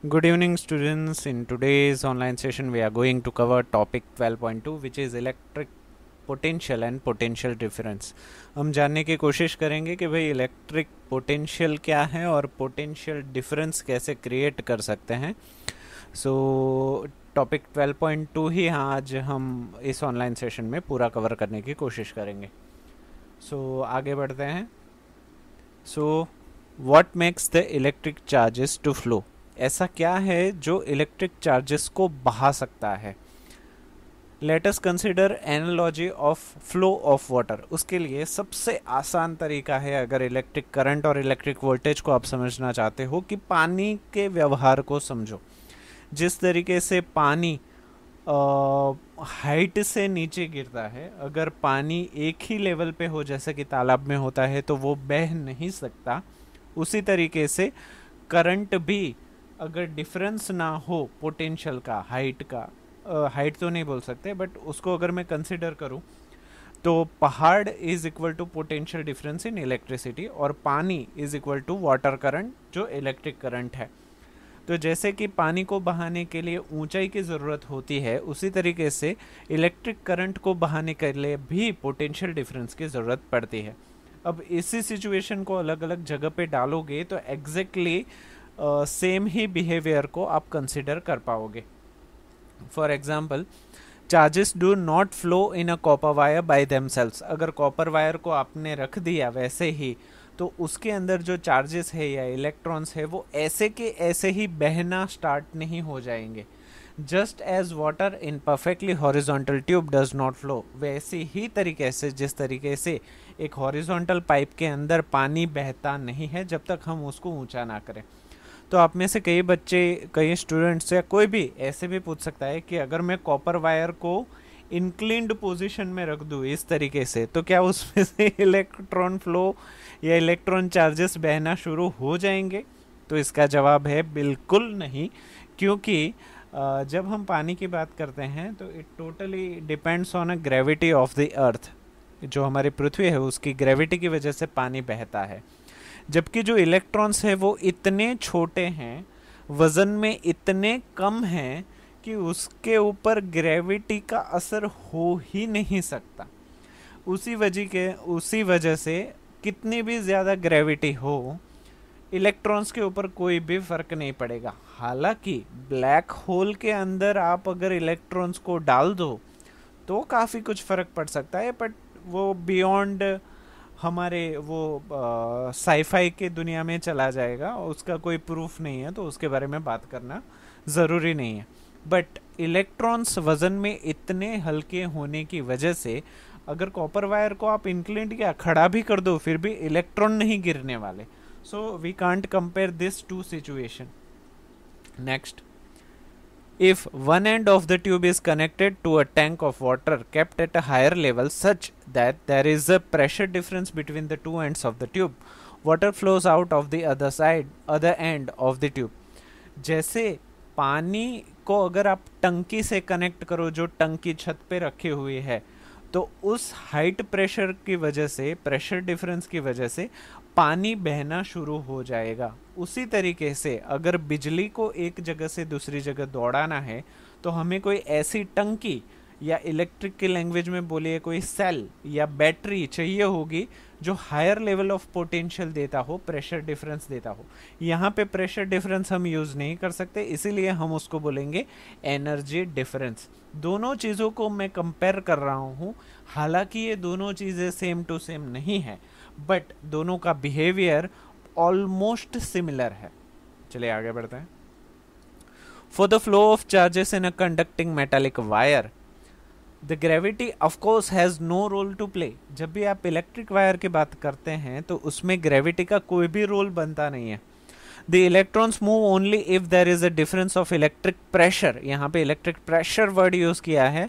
Good evening, students. In today's online session, we are going to cover topic 12.2, which is electric potential and potential difference. हम जानने की कोशिश करेंगे कि भाई इलेक्ट्रिक पोटेंशियल क्या है और पोटेंशियल डिफरेंस कैसे क्रिएट कर सकते हैं। सो टॉपिक 12.2 ही आज हम इस ऑनलाइन सेशन में पूरा कवर करने की कोशिश करेंगे। आगे बढ़ते हैं। What makes the electric charges to flow? ऐसा क्या है जो इलेक्ट्रिक चार्जेस को बहा सकता है? Let us consider analogy of flow of water. उसके लिए सबसे आसान तरीका है, अगर इलेक्ट्रिक करंट और इलेक्ट्रिक वोल्टेज को आप समझना चाहते हो, कि पानी के व्यवहार को समझो। जिस तरीके से पानी हाइट से नीचे गिरता है, अगर पानी एक ही लेवल पे हो जैसे कि तालाब में होता है तो वो बह नहीं सकता। उसी तरीके से करंट भी अगर डिफरेंस ना हो पोटेंशियल का, हाइट का, हाइट तो नहीं बोल सकते बट उसको अगर मैं कंसिडर करूं तो पहाड़ is equal to potential difference in electricity और पानी is equal to water current जो इलेक्ट्रिक करंट है। तो जैसे कि पानी को बहाने के लिए ऊंचाई की ज़रूरत होती है, उसी तरीके से इलेक्ट्रिक करंट को बहाने के लिए भी पोटेंशियल डिफरेंस की ज़रूरत पड़ती है। अब इसी सिचुएशन को अलग अलग जगह पे डालोगे तो एग्जैक्टली सेम ही बिहेवियर को आप कंसिडर कर पाओगे। For example, charges do not flow in a copper wire by themselves. अगर कॉपर वायर को आपने रख दिया वैसे ही, तो उसके अंदर जो चार्जेस है या इलेक्ट्रॉन्स है वो ऐसे के ऐसे ही बहना स्टार्ट नहीं हो जाएंगे। Just as water in perfectly horizontal tube does not flow, वैसे ही तरीके से जिस तरीके से एक हॉरिजॉन्टल पाइप के अंदर पानी बहता नहीं है जब तक हम उसको ऊंचा ना करें। तो आप में से कई बच्चे, कई स्टूडेंट्स या कोई भी ऐसे भी पूछ सकता है कि अगर मैं कॉपर वायर को इंक्लिन्ड पोजीशन में रख दूँ इस तरीके से, तो क्या उसमें से इलेक्ट्रॉन फ्लो या इलेक्ट्रॉन चार्जेस बहना शुरू हो जाएंगे? तो इसका जवाब है बिल्कुल नहीं, क्योंकि जब हम पानी की बात करते हैं तो it totally depends on a gravity of the earth. जो हमारी पृथ्वी है उसकी ग्रेविटी की वजह से पानी बहता है, जबकि जो इलेक्ट्रॉन्स है वो इतने छोटे हैं, वजन में इतने कम हैं कि उसके ऊपर ग्रेविटी का असर हो ही नहीं सकता। उसी वजह से कितनी भी ज़्यादा ग्रेविटी हो, इलेक्ट्रॉन्स के ऊपर कोई भी फर्क नहीं पड़ेगा। हालांकि ब्लैक होल के अंदर आप अगर इलेक्ट्रॉन्स को डाल दो तो काफ़ी कुछ फर्क पड़ सकता है, बट वो बियॉन्ड हमारे वो साईफाई के दुनिया में चला जाएगा, उसका कोई प्रूफ नहीं है तो उसके बारे में बात करना ज़रूरी नहीं है। बट इलेक्ट्रॉन्स वजन में इतने हल्के होने की वजह से अगर कॉपर वायर को आप इंक्लिंट या खड़ा भी कर दो फिर भी इलेक्ट्रॉन नहीं गिरने वाले। So we can't compare this to situation. Next, if one end of the tube is connected to a tank of water kept at a higher level such that there is a pressure difference between the two ends of the tube, water flows out of the other end of the tube। जैसे पानी को अगर आप टंकी से connect करो जो टंकी छत पे रखी हुई है, तो उस हाइट प्रेशर की वजह से, प्रेशर डिफरेंस की वजह से पानी बहना शुरू हो जाएगा। उसी तरीके से अगर बिजली को एक जगह से दूसरी जगह दौड़ाना है तो हमें कोई ऐसी टंकी या इलेक्ट्रिक की लैंग्वेज में बोलिए कोई सेल या बैटरी चाहिए होगी जो हायर लेवल ऑफ पोटेंशियल देता हो, प्रेशर डिफरेंस देता हो। यहाँ पे प्रेशर डिफरेंस हम यूज़ नहीं कर सकते, इसीलिए हम उसको बोलेंगे एनर्जी डिफरेंस। दोनों चीज़ों को मैं कंपेयर कर रहा हूँ, हालांकि ये दोनों चीज़ें सेम टू सेम नहीं है, बट दोनों का बिहेवियर ऑलमोस्ट सिमिलर है। चलिए आगे बढ़ते हैं। For the flow of charges in a conducting metallic wire, the gravity of course has no role to play. जब भी आप इलेक्ट्रिक वायर की बात करते हैं तो उसमें ग्रेविटी का कोई भी रोल बनता नहीं है। The electrons move only if there is a difference of electric pressure. यहाँ पे इलेक्ट्रिक प्रेशर वर्ड यूज किया है।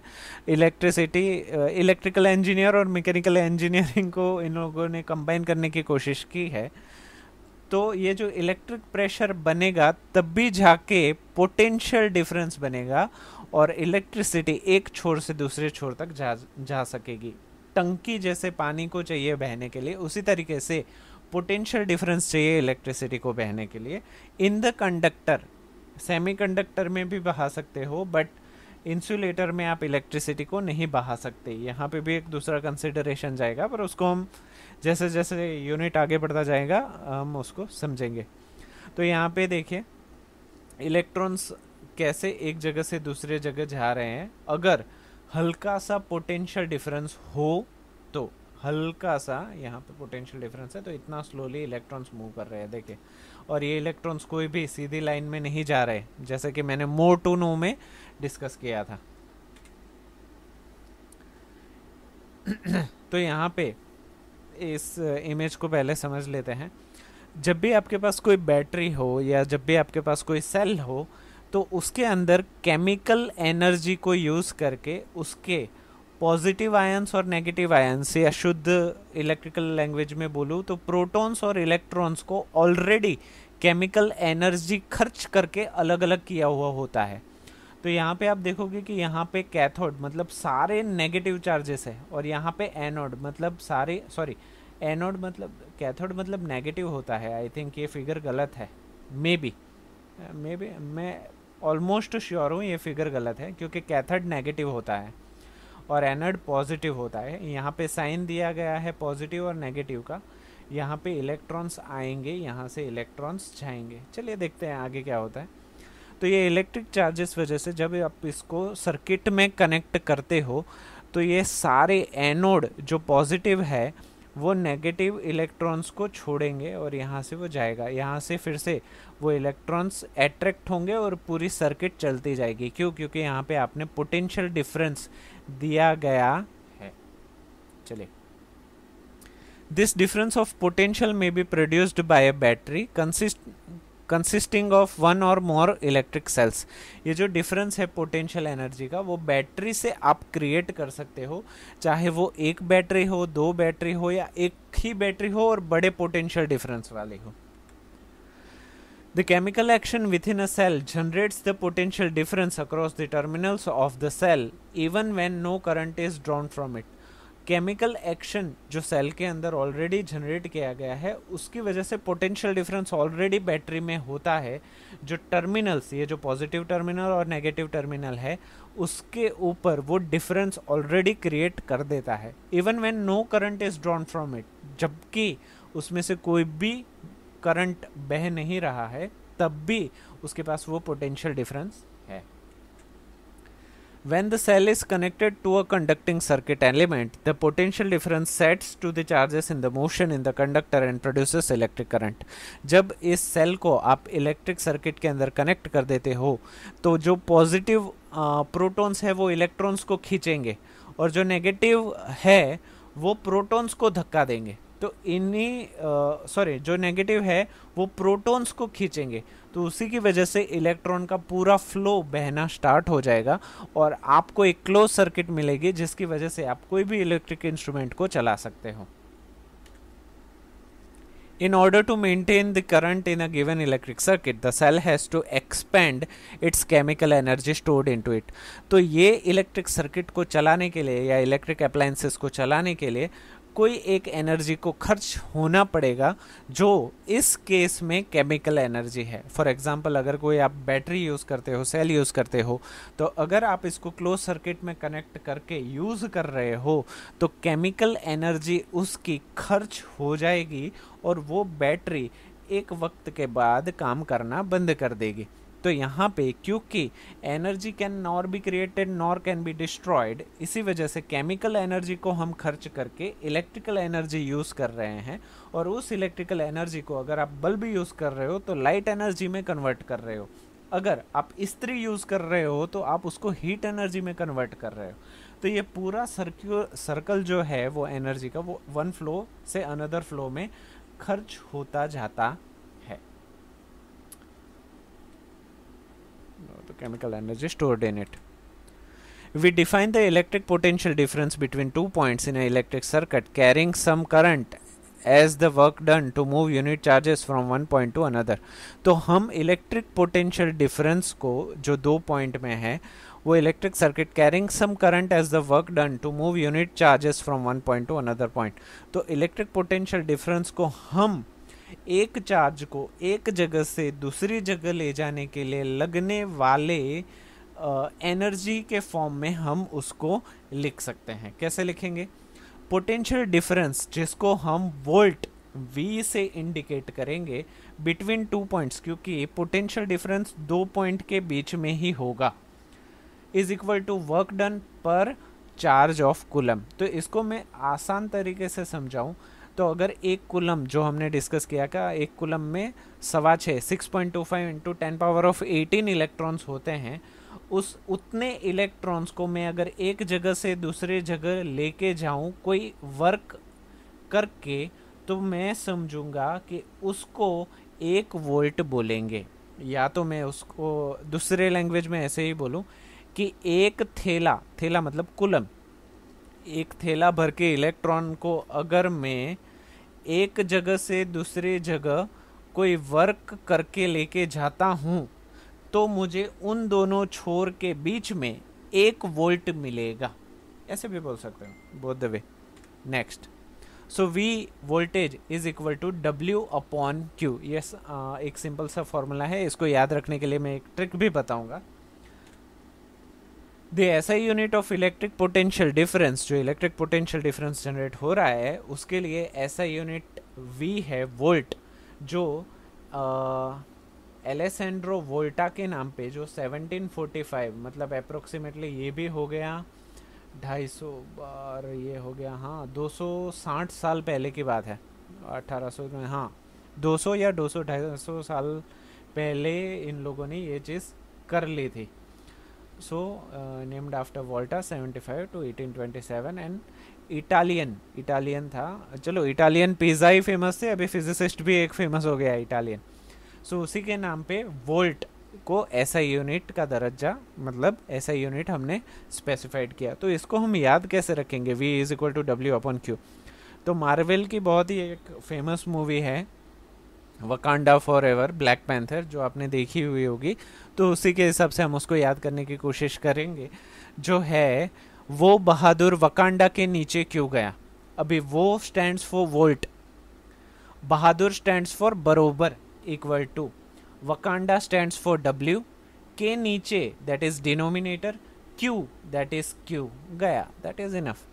इलेक्ट्रिकल इंजीनियर और मैकेनिकल इंजीनियरिंग को इन लोगों ने कंबाइन करने की कोशिश की है। तो ये जो इलेक्ट्रिक प्रेशर बनेगा तब भी जाके पोटेंशियल डिफरेंस बनेगा और इलेक्ट्रिसिटी एक छोर से दूसरे छोर तक जा सकेगी। टंकी जैसे पानी को चाहिए बहने के लिए, उसी तरीके से पोटेंशियल डिफरेंस चाहिए इलेक्ट्रिसिटी को बहने के लिए। इन द कंडक्टर सेमीकंडक्टर में भी बहा सकते हो, बट इंसुलेटर में आप इलेक्ट्रिसिटी को नहीं बहा सकते। यहाँ पे भी एक दूसरा कंसिडरेशन जाएगा, पर उसको हम जैसे जैसे यूनिट आगे बढ़ता जाएगा हम उसको समझेंगे। तो यहाँ पे देखिए इलेक्ट्रॉन्स कैसे एक जगह से दूसरे जगह जा रहे हैं। अगर हल्का सा पोटेंशियल डिफरेंस हो तो, हल्का सा यहाँ पे पोटेंशियल डिफरेंस है तो इतना स्लोली इलेक्ट्रॉन्स मूव कर रहे हैं देखिए। और ये इलेक्ट्रॉन्स कोई भी सीधी लाइन में नहीं जा रहे, जैसे कि मैंने मोर टू नो में डिस्कस किया था। तो यहाँ पे इस इमेज को पहले समझ लेते हैं। जब भी आपके पास कोई बैटरी हो या जब भी आपके पास कोई सेल हो, तो उसके अंदर केमिकल एनर्जी को यूज करके उसके पॉजिटिव आयंस और नेगेटिव आयंस, या शुद्ध इलेक्ट्रिकल लैंग्वेज में बोलूँ तो प्रोटॉन्स और इलेक्ट्रॉन्स को ऑलरेडी केमिकल एनर्जी खर्च करके अलग अलग किया हुआ होता है। तो यहाँ पे आप देखोगे कि यहाँ पे कैथोड मतलब सारे नेगेटिव चार्जेस है, और यहाँ पे एनोड मतलब सारे, सॉरी एनोड मतलब कैथोड मतलब नेगेटिव होता है। आई थिंक ये फिगर गलत है, मे बी मैं ऑलमोस्ट श्योर हूँ ये फिगर गलत है, क्योंकि कैथोड नेगेटिव होता है और एनोड पॉजिटिव होता है। यहाँ पे साइन दिया गया है पॉजिटिव और नेगेटिव का। यहाँ पे इलेक्ट्रॉन्स आएंगे, यहाँ से इलेक्ट्रॉन्स जाएंगे। चलिए देखते हैं आगे क्या होता है। तो ये इलेक्ट्रिक चार्जेस वजह से जब आप इसको सर्किट में कनेक्ट करते हो तो ये सारे एनोड जो पॉजिटिव है वो नेगेटिव इलेक्ट्रॉन्स को छोड़ेंगे और यहाँ से वो जाएगा। यहाँ से फिर से वो इलेक्ट्रॉन्स अट्रैक्ट होंगे और पूरी सर्किट चलती जाएगी। क्यों? क्योंकि यहाँ पे आपने पोटेंशियल डिफरेंस दिया गया है। चलिए, दिस डिफरेंस ऑफ पोटेंशियल में be produced by a battery consisting of one और मोर इलेक्ट्रिक सेल्स। ये जो डिफरेंस है पोटेंशियल एनर्जी का, वो बैटरी से आप क्रिएट कर सकते हो, चाहे वो एक बैटरी हो, दो बैटरी हो, या एक ही बैटरी हो और बड़े पोटेंशियल डिफरेंस वाली हो। The chemical action within a cell generates the potential difference across the terminals of the cell even when no current is drawn from it. Chemical action जो सेल के अंदर ऑलरेडी जनरेट किया गया है उसकी वजह से पोटेंशियल डिफरेंस ऑलरेडी बैटरी में होता है। जो टर्मिनल्स, ये जो पॉजिटिव टर्मिनल और नेगेटिव टर्मिनल है, उसके ऊपर वो डिफरेंस ऑलरेडी क्रिएट कर देता है। Even when no current is drawn from it, जबकि उसमें से कोई भी करंट बह नहीं रहा है, तब भी उसके पास वो पोटेंशियल डिफरेंस है। When the cell is connected to a conducting circuit element, the potential difference sets to the charges in the motion in the conductor and produces electric current. जब इस सेल को आप इलेक्ट्रिक सर्किट के अंदर connect कर देते हो तो जो पॉजिटिव प्रोटॉन्स है वो इलेक्ट्रॉन्स को खींचेंगे और जो नेगेटिव है वो प्रोटॉन्स को धक्का देंगे। तो जो नेगेटिव है वो प्रोटॉन्स को खींचेंगे, तो उसी की वजह से इलेक्ट्रॉन का पूरा फ्लो बहना स्टार्ट हो जाएगा और आपको एक क्लोज सर्किट मिलेगी जिसकी वजह से आप कोई भी इलेक्ट्रिक इंस्ट्रूमेंट को चला सकते हो। In order to maintain the current in a given electric circuit, the cell has to expend its chemical energy stored into it. तो ये इलेक्ट्रिक सर्किट को चलाने के लिए या इलेक्ट्रिक अप्लायंसेस को चलाने के लिए कोई एक एनर्जी को खर्च होना पड़ेगा, जो इस केस में केमिकल एनर्जी है। फॉर एग्जांपल, अगर कोई आप बैटरी यूज़ करते हो, सेल यूज़ करते हो, तो अगर आप इसको क्लोज सर्किट में कनेक्ट करके यूज़ कर रहे हो तो केमिकल एनर्जी उसकी खर्च हो जाएगी और वो बैटरी एक वक्त के बाद काम करना बंद कर देगी। तो यहाँ पे क्योंकि energy can nor be created nor can be destroyed, इसी वजह से केमिकल एनर्जी को हम खर्च करके इलेक्ट्रिकल एनर्जी यूज़ कर रहे हैं, और उस इलेक्ट्रिकल एनर्जी को अगर आप बल्ब यूज़ कर रहे हो तो लाइट एनर्जी में कन्वर्ट कर रहे हो। अगर आप इस्त्री यूज़ कर रहे हो तो आप उसको हीट एनर्जी में कन्वर्ट कर रहे हो। तो ये पूरा सर्कल जो है वो एनर्जी का, वो वन फ्लो से अनदर फ्लो में खर्च होता जाता है। The chemical energy stored in it. We define the electric potential difference between 2 points in an electric circuit carrying some current as the work done to move unit charges from one point to another. तो हम electric potential difference को जो 2 point में है वो electric circuit carrying some current as the work done to move unit charges from one point to another point. तो electric potential difference को हम एक चार्ज को एक जगह से दूसरी जगह ले जाने के लिए लगने वाले एनर्जी के फॉर्म में हम उसको लिख सकते हैं। कैसे लिखेंगे? पोटेंशियल डिफरेंस, जिसको हम वोल्ट V से इंडिकेट करेंगे बिटवीन 2 पॉइंट्स, क्योंकि पोटेंशियल डिफरेंस 2 पॉइंट के बीच में ही होगा, is equal to work done per charge of coulomb. तो इसको मैं आसान तरीके से समझाऊं तो अगर एक कूलम, जो हमने डिस्कस किया का, एक कूलम में 6.25 इंटू 10⁻18 इलेक्ट्रॉन्स होते हैं, उस उतने इलेक्ट्रॉन्स को मैं अगर एक जगह से दूसरे जगह लेके जाऊं कोई वर्क करके, तो मैं समझूंगा कि उसको 1 वोल्ट बोलेंगे। या तो मैं उसको दूसरे लैंग्वेज में ऐसे ही बोलूं कि एक थैला, थैला मतलब कूलम, एक थैला भर के इलेक्ट्रॉन को अगर मैं एक जगह से दूसरी जगह कोई वर्क करके लेके जाता हूं, तो मुझे उन दोनों छोर के बीच में 1 वोल्ट मिलेगा। ऐसे भी बोल सकते हो, both the way. Next, so V voltage is equal to W upon Q। Yes, एक सिंपल सा फॉर्मूला है, इसको याद रखने के लिए मैं एक ट्रिक भी बताऊंगा। The SI unit of electric potential difference, जो इलेक्ट्रिक पोटेंशियल डिफरेंस जनरेट हो रहा है उसके लिए SI यूनिट V है वोल्ट, जो एलेसेंड्रो वोल्टा के नाम पे, जो 1745 मतलब अप्रोक्सीमेटली ये भी हो गया 250 बार, ये हो गया हाँ 260 साल पहले की बात है, 1800 में, हाँ 200 या 200-250 साल पहले इन लोगों ने ये चीज़ कर ली थी। So named after Volta 75 to 1827 and Italian था। चलो, इटालियन पिज़्ज़ा ही फेमस थे, अभी फिजिसिस्ट भी एक फेमस हो गया इटालियन। सो उसी के नाम पे वोल्ट को SI यूनिट का दर्जा, मतलब SI यूनिट हमने स्पेसिफाइड किया। तो इसको हम याद कैसे रखेंगे? V is equal to W upon Q। तो मार्वल की बहुत ही एक फेमस मूवी है Wakanda for ever, black panther, जो आपने देखी हुई होगी, तो उसी के हिसाब से हम उसको याद करने की कोशिश करेंगे। जो है वो बहादुर वकांडा के नीचे क्यों गया? अभी वो स्टैंड्स फॉर वोल्ट, बहादुर स्टैंड्स फॉर बरोबर equal to, Wakanda stands for W, के नीचे that is denominator, Q that is Q गया, दैट इज इनफ।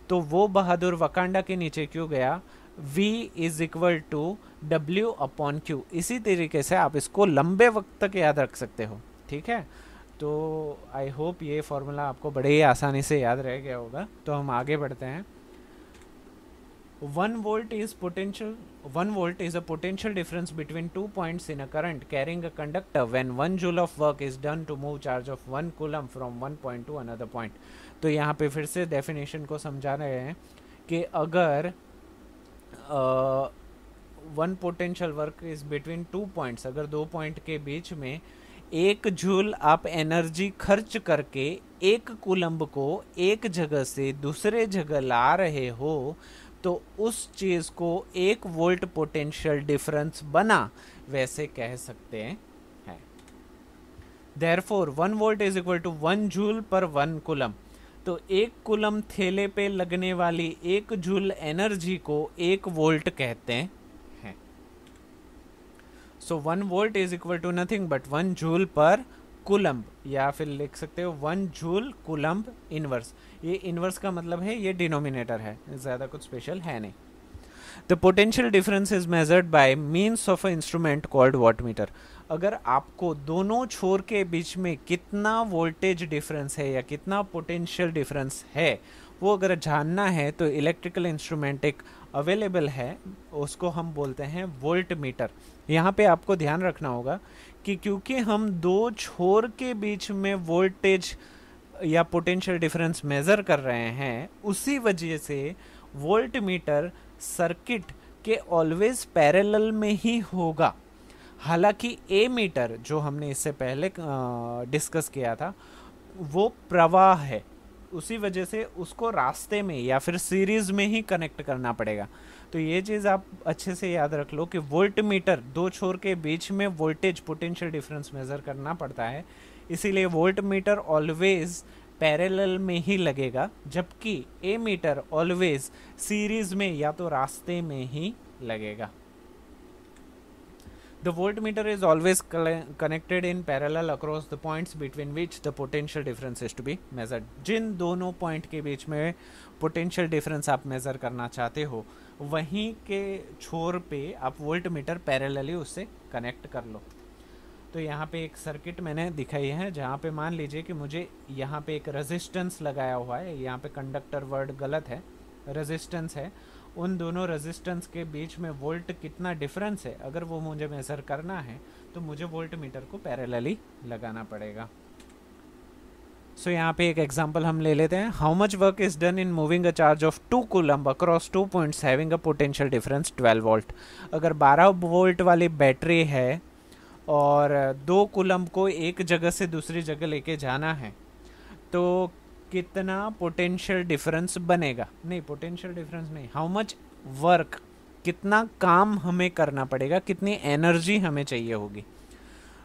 तो वो बहादुर वकांडा के नीचे क्यों गया? V is equal to W upon Q। इसी तरीके से आप इसको लंबे वक्त तक याद रख सकते हो, ठीक है? तो आई होप ये फॉर्मूला आपको बड़े ही आसानी से याद रह गया होगा। तो हम आगे बढ़ते हैं। 1 volt is a potential difference between 2 points in a current carrying a conductor when 1 joule of work is done to move charge of 1 coulomb from one point to another point। तो यहाँ पे फिर से डेफिनेशन को समझा रहे हैं कि अगर one potential work is between 2 points, अगर 2 पॉइंट के बीच में 1 जूल आप एनर्जी खर्च करके 1 कूलम्ब को एक जगह से दूसरे जगह ला रहे हो, तो उस चीज को 1 वोल्ट पोटेंशियल डिफरेंस बना, वैसे कह सकते हैं। Therefore 1 volt is equal to 1 joule per 1 coulomb. तो 1 कूलम थैले पे लगने वाली 1 जूल एनर्जी को 1 वोल्ट कहते हैं। So 1 volt is equal to nothing but 1 joule per coulomb, या फिर लिख सकते हो 1 जूल कूलम्ब इनवर्स। ये इनवर्स का मतलब है ये डिनोमिनेटर है, ज्यादा कुछ स्पेशल है नहीं। The potential difference is measured by means of a instrument called wattmeter. अगर आपको दोनों छोर के बीच में कितना वोल्टेज डिफरेंस है या कितना पोटेंशियल डिफरेंस है, वो अगर जानना है, तो इलेक्ट्रिकल इंस्ट्रूमेंट एक अवेलेबल है, उसको हम बोलते हैं वोल्ट मीटर। यहाँ पे आपको ध्यान रखना होगा कि क्योंकि हम 2 छोर के बीच में वोल्टेज या पोटेंशियल डिफरेंस मेजर कर रहे हैं, उसी वजह से वोल्ट मीटर सर्किट के ऑलवेज पैरेलल में ही होगा। हालांकि ए मीटर, जो हमने इससे पहले डिस्कस किया था, वो प्रवाह है, उसी वजह से उसको रास्ते में या फिर सीरीज में ही कनेक्ट करना पड़ेगा। तो ये चीज़ आप अच्छे से याद रख लो कि वोल्ट मीटर 2 छोर के बीच में वोल्टेज पोटेंशियल डिफरेंस मेजर करना पड़ता है, इसीलिए वोल्ट मीटर ऑलवेज पैरेलल में ही लगेगा, जबकि ए मीटर ऑलवेज सीरीज में या तो रास्ते में ही लगेगा। The voltmeter is always connected in parallel across the points between which the potential difference is to be measured. जिन दोनों पॉइंट के बीच में पोटेंशियल डिफरेंस आप मेज़र करना चाहते हो वहीं के छोर पे आप वोल्टमीटर पैरेलली उससे कनेक्ट कर लो। तो यहाँ पे एक सर्किट मैंने दिखाई है जहाँ पे मान लीजिए कि मुझे यहाँ पे एक रेजिस्टेंस लगाया हुआ है, यहाँ पे कंडक्टर वर्ड गलत है, रेजिस्टेंस है। उन दोनों रेजिस्टेंस के बीच में वोल्ट कितना डिफरेंस है अगर वो मुझे मेज़र करना है तो मुझे वोल्ट मीटर को पैरेलली लगाना पड़ेगा। सो यहाँ पे एक एग्जांपल हम ले लेते हैं। How much work is done in moving a charge of 2 coulomb across 2 points having a potential difference 12 volt. अगर 12 वोल्ट वाली बैटरी है और 2 कूलम्ब को एक जगह से दूसरी जगह लेके जाना है तो कितना पोटेंशियल डिफरेंस बनेगा, नहीं पोटेंशियल डिफरेंस नहीं, हाउ मच वर्क, कितना काम हमें करना पड़ेगा, कितनी एनर्जी हमें चाहिए होगी।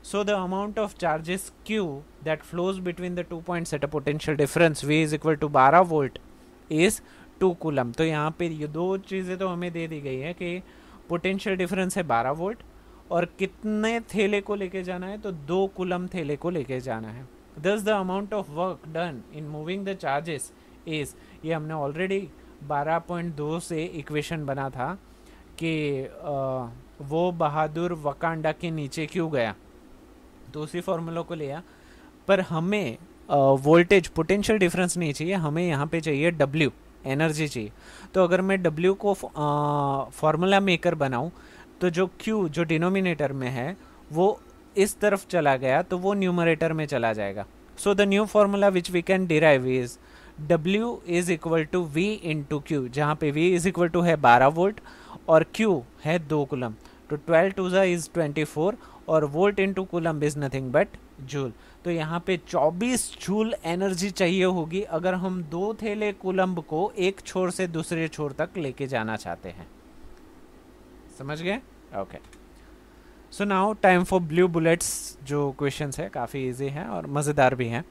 So the amount of charges Q that flows between the 2 points at a potential difference V is equal to 12 volt is 2 coulomb. तो यहाँ पे ये दो चीज़ें तो हमें दे दी गई है कि पोटेंशियल डिफरेंस है 12 वोल्ट और कितने थैले को लेके जाना है तो 2 कूलम थैले को लेके जाना है। Thus the amount of work done in moving the charges is, ये हमने ऑलरेडी 12.2 से इक्वेशन बना था कि वो बहादुर वकांडा के नीचे क्यों गया, तो उसी फॉर्मूला को लिया। पर हमें वोल्टेज पोटेंशियल डिफरेंस नहीं चाहिए, हमें यहाँ पे चाहिए W, एनर्जी चाहिए। तो अगर मैं W को फॉर्मूला मेकर बनाऊँ तो जो Q जो डिनोमिनेटर में है वो इस तरफ चला गया तो वो न्यूमरेटर में चला जाएगा। So the new formula which we can derive is W is equal to V into Q, जहाँ पे V इज इक्वल टू है 12 वोल्ट और Q है 2 कूलम। तो 12 टू ज़ा इज 24 और volt into coulomb is nothing but joule. तो यहाँ पे 24 जूल एनर्जी चाहिए होगी अगर हम 2 थैले कूलम्ब को एक छोर से दूसरे छोर तक लेके जाना चाहते हैं। समझ गए? Okay. So now time for blue bullets. जो क्वेश्चंस है काफ़ी इजी हैं और मज़ेदार भी हैं।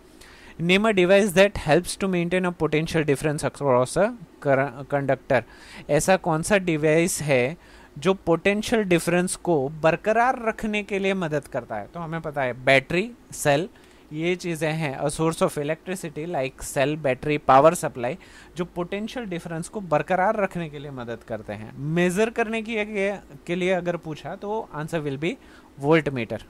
Name a device that helps to maintain a potential difference across a conductor. ऐसा कौन सा डिवाइस है जो पोटेंशियल डिफरेंस को बरकरार रखने के लिए मदद करता है? तो हमें पता है बैटरी, सेल, ये चीज़ें हैं। A source of electricity like cell, battery, power supply जो पोटेंशियल डिफरेंस को बरकरार रखने के लिए मदद करते हैं। मेज़र करने के लिए अगर पूछा तो answer will be volt meter.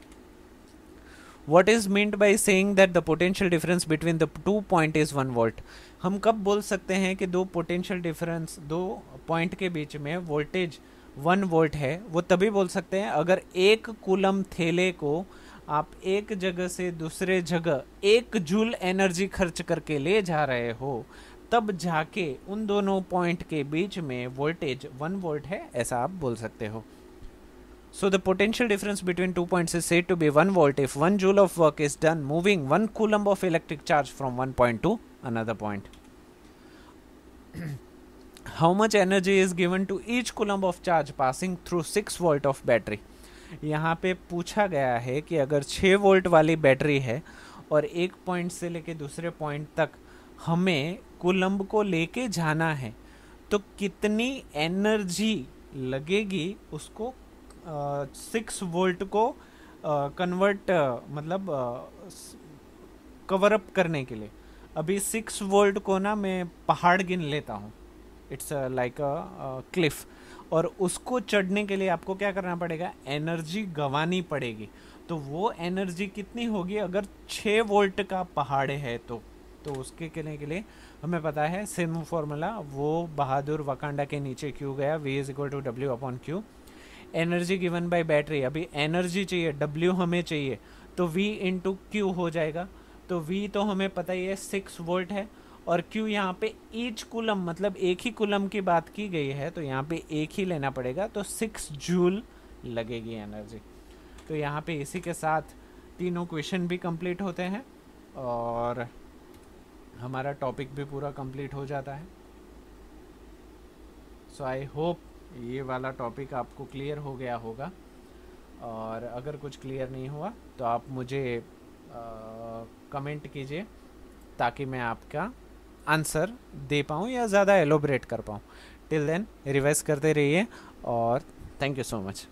What is meant by saying that the potential difference between the 2 point is 1 volt? हम कब बोल सकते हैं कि दो पोटेंशियल डिफरेंस, दो पॉइंट के बीच में वोल्टेज 1 वोल्ट है? वो तभी बोल सकते हैं अगर 1 कूलम थैले को आप एक जगह से दूसरे जगह 1 जूल एनर्जी खर्च करके ले जा रहे हो, तब जाके उन दोनों पॉइंट के बीच में वोल्टेज 1 वोल्ट है, ऐसा आप बोल सकते हो। So the potential difference between 2 points is said to be 1 volt if 1 joule of work is done moving 1 coulomb of electric charge from one point to another point. How much energy is given to each coulomb of charge passing through 6 volt of battery? यहाँ पे पूछा गया है कि अगर 6 volt वाली battery है और एक पॉइंट से लेके दूसरे पॉइंट तक हमें कूलम्ब को लेके जाना है तो कितनी एनर्जी लगेगी उसको 6 वोल्ट को कन्वर्ट मतलब कवर अप करने के लिए। अभी 6 वोल्ट को ना मैं पहाड़ गिन लेता हूँ, इट्स लाइक अ क्लिफ, और उसको चढ़ने के लिए आपको क्या करना पड़ेगा? एनर्जी गंवानी पड़ेगी। तो वो एनर्जी कितनी होगी अगर 6 वोल्ट का पहाड़ है तो उसके के लिए हमें पता है सेम फॉर्मूला, वो बहादुर वकांडा के नीचे क्यों गया, V is equal to W upon Q। Energy given by battery, अभी एनर्जी चाहिए, W हमें चाहिए, तो V इंटू क्यू हो जाएगा। तो V तो हमें पता ही है 6 वोल्ट है और Q यहाँ पे ईच कूलम मतलब एक ही कूलम की बात की गई है तो यहाँ पे एक ही लेना पड़ेगा, तो 6 जूल लगेगी एनर्जी। तो यहाँ पे इसी के साथ तीनों क्वेश्चन भी कंप्लीट होते हैं और हमारा टॉपिक भी पूरा कंप्लीट हो जाता है। सो आई होप ये वाला टॉपिक आपको क्लियर हो गया होगा, और अगर कुछ क्लियर नहीं हुआ तो आप मुझे कमेंट कीजिए ताकि मैं आपका आंसर दे पाऊँ या ज़्यादा एलोबरेट कर पाऊँ। टिल देन रिवाइज करते रहिए और थैंक यू सो मच।